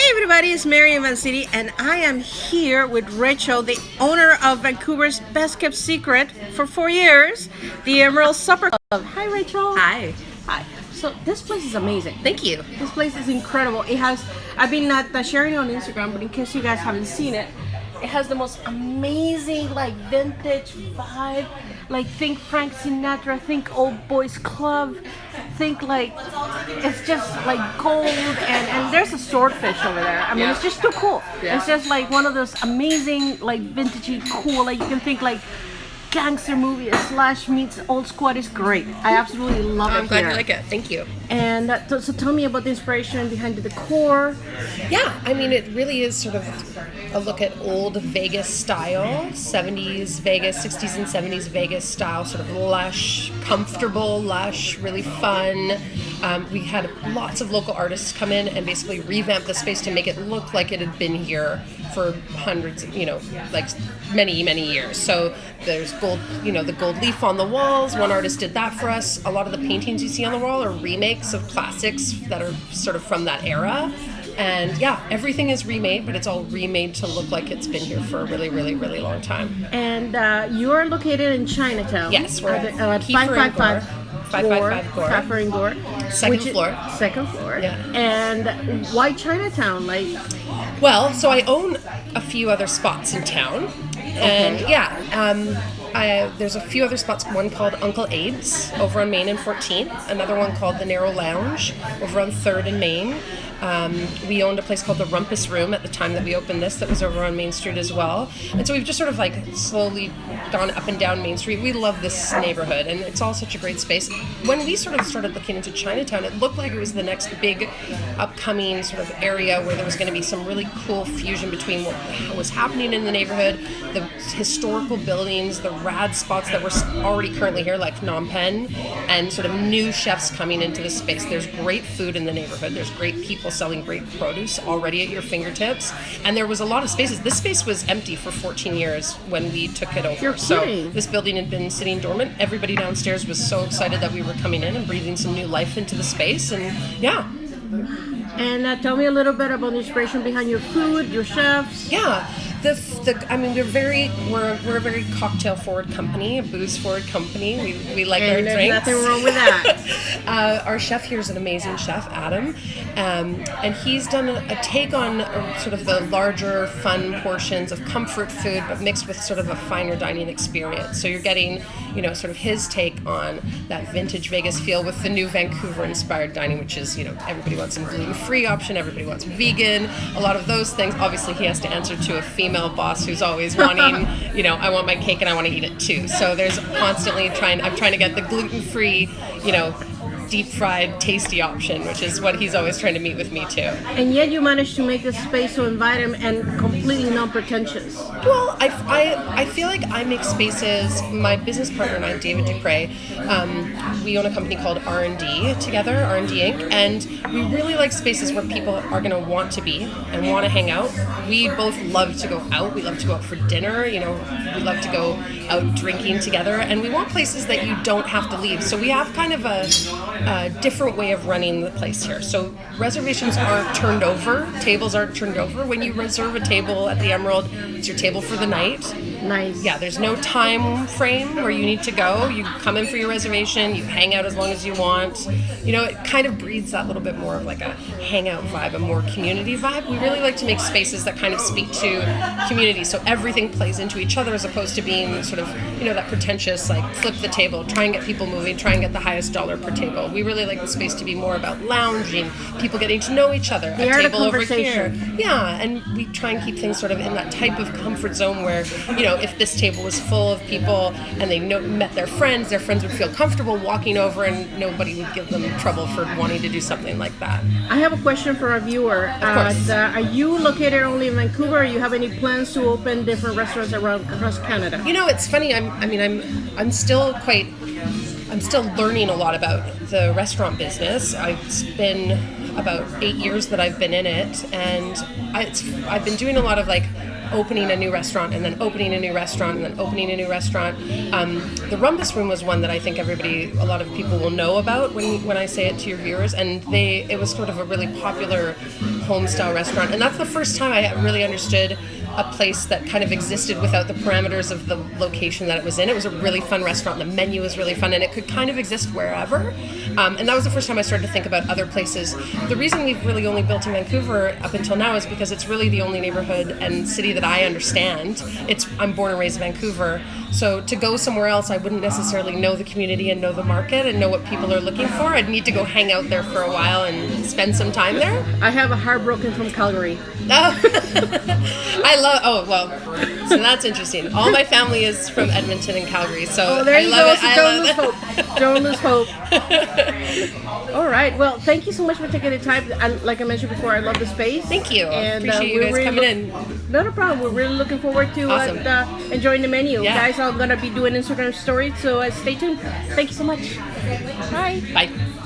everybody, it's Mary in Van City, and I am here with Rachel, the owner of Vancouver's best kept secret for 4 years, the Emerald Supper Club. Hi, Rachel. Hi. Hi. So this place is amazing. Thank you. This place is incredible. It has, I've been not sharing it on Instagram, but in case you guys haven't seen it, it has the most amazing like vintage vibe. Like think Frank Sinatra, think Old Boys Club, think like it's just like gold and there's a swordfish over there. I mean, it's just too cool. It's just like one of those amazing like vintagey cool. Like you can think like gangster movie slash meets old squad is great. I absolutely love it. I'm glad you like it. Thank you. And so tell me about the inspiration behind the decor. Yeah, I mean, it really is sort of a look at old Vegas style, 70s Vegas, 60s and 70s Vegas style, sort of lush, comfortable, lush, really fun. We had lots of local artists come in and basically revamp the space to make it look like it had been here for hundreds, like many, many years. So there's gold, the gold leaf on the walls. One artist did that for us. A lot of the paintings you see on the wall are remakes of classics that are sort of from that era. And yeah, everything is remade, but it's all remade to look like it's been here for a really, really, really long time. And you're located in Chinatown. Yes, we're at 555 Gore. Caffer and Gore. Second floor. Second floor. Yeah. And why Chinatown? Well, so I own a few other spots in town. And there's a few other spots, one called Uncle Abe's over on Main and 14th, another one called the Narrow Lounge over on 3rd and Main. We owned a place called the Rumpus Room at the time that we opened this that was over on Main Street as well. And so we've just sort of slowly gone up and down Main Street. We love this neighborhood and it's all such a great space. When we sort of started looking into Chinatown, it looked like it was the next big upcoming sort of area where there was going to be some really cool fusion between what was happening in the neighborhood, the historical buildings, the rad spots that were already currently here like Phnom Penh, and sort of new chefs coming into the space. There's great food in the neighborhood. There's great people selling great produce already at your fingertips, and there was a lot of spaces. This space was empty for 14 years when we took it over. So this building had been sitting dormant. Everybody downstairs was so excited that we were coming in and breathing some new life into the space, and yeah. And tell me a little bit about the inspiration behind your food, your chefs. Yeah. We're a very cocktail forward company, a booze forward company. We like our drinks. There's nothing wrong with that. Our chef here is an amazing chef, Adam, and he's done a take on sort of the larger, fun portions of comfort food, but mixed with sort of a finer dining experience. So you're getting, sort of his take on that vintage Vegas feel with the new Vancouver-inspired dining, which is, everybody wants some gluten-free option, everybody wants vegan, a lot of those things. Obviously, he has to answer to a female boss who's always wanting, I want my cake and I want to eat it too. So there's constantly I'm trying to get the gluten-free, deep fried tasty option, which is what he's always trying to meet with me too. And yet you managed to make a space so invite him and completely non-pretentious. Well, I feel like I make spaces. My business partner and I, David Dupre, we own a company called R&D together, R&D Inc., and we really like spaces where people are going to want to be and want to hang out. We both love to go out. We love to go out for dinner. We love to go out drinking together, and we want places that you don't have to leave. So we have kind of a different way of running the place here. So reservations aren't turned over, tables aren't turned over. When you reserve a table at the Emerald, it's your table for the night. Nice. Yeah, there's no time frame where you need to go. You come in for your reservation, you hang out as long as you want. It kind of breeds that little bit more of like a hangout vibe, a more community vibe. We really like to make spaces that kind of speak to community, so everything plays into each other as opposed to being sort of, that pretentious, like flip the table, try and get people moving, try and get the highest dollar per table. We really like the space to be more about lounging, people getting to know each other, a table over here. Yeah, and we try and keep things sort of in that type of comfort zone where, if this table was full of people and they met their friends would feel comfortable walking over and nobody would give them trouble for wanting to do something like that. I have a question for our viewer. Of course. Are you located only in Vancouver, or you have any plans to open different restaurants across Canada? It's funny. I'm still learning a lot about the restaurant business. It's been about 8 years that I've been in it, and I've been doing a lot of opening a new restaurant and then opening a new restaurant and then opening a new restaurant. The Rumpus Room was one that I think a lot of people will know about when I say it to your viewers, and it was sort of a really popular home-style restaurant. And that's the first time I really understood a place that kind of existed without the parameters of the location that it was in. It was a really fun restaurant. The menu was really fun, and it could kind of exist wherever. And that was the first time I started to think about other places. The reason we've really only built in Vancouver up until now is because it's really the only neighborhood and city that I understand. I'm born and raised in Vancouver. So to go somewhere else, I wouldn't necessarily know the community and know the market and know what people are looking for. I'd need to go hang out there for a while and spend some time there. I have a heartbroken from Calgary. So that's interesting. All my family is from Edmonton and Calgary, so there I you love go. it. So don't lose hope. Don't lose hope. All right. Well, thank you so much for taking the time. Like I mentioned before, I love the space. Thank you. And Appreciate you guys coming in. Not a problem. We're really looking forward to Awesome. enjoying the menu. Yeah. Guys, I'm going to be doing Instagram stories, so stay tuned. Thank you so much. Bye. Bye.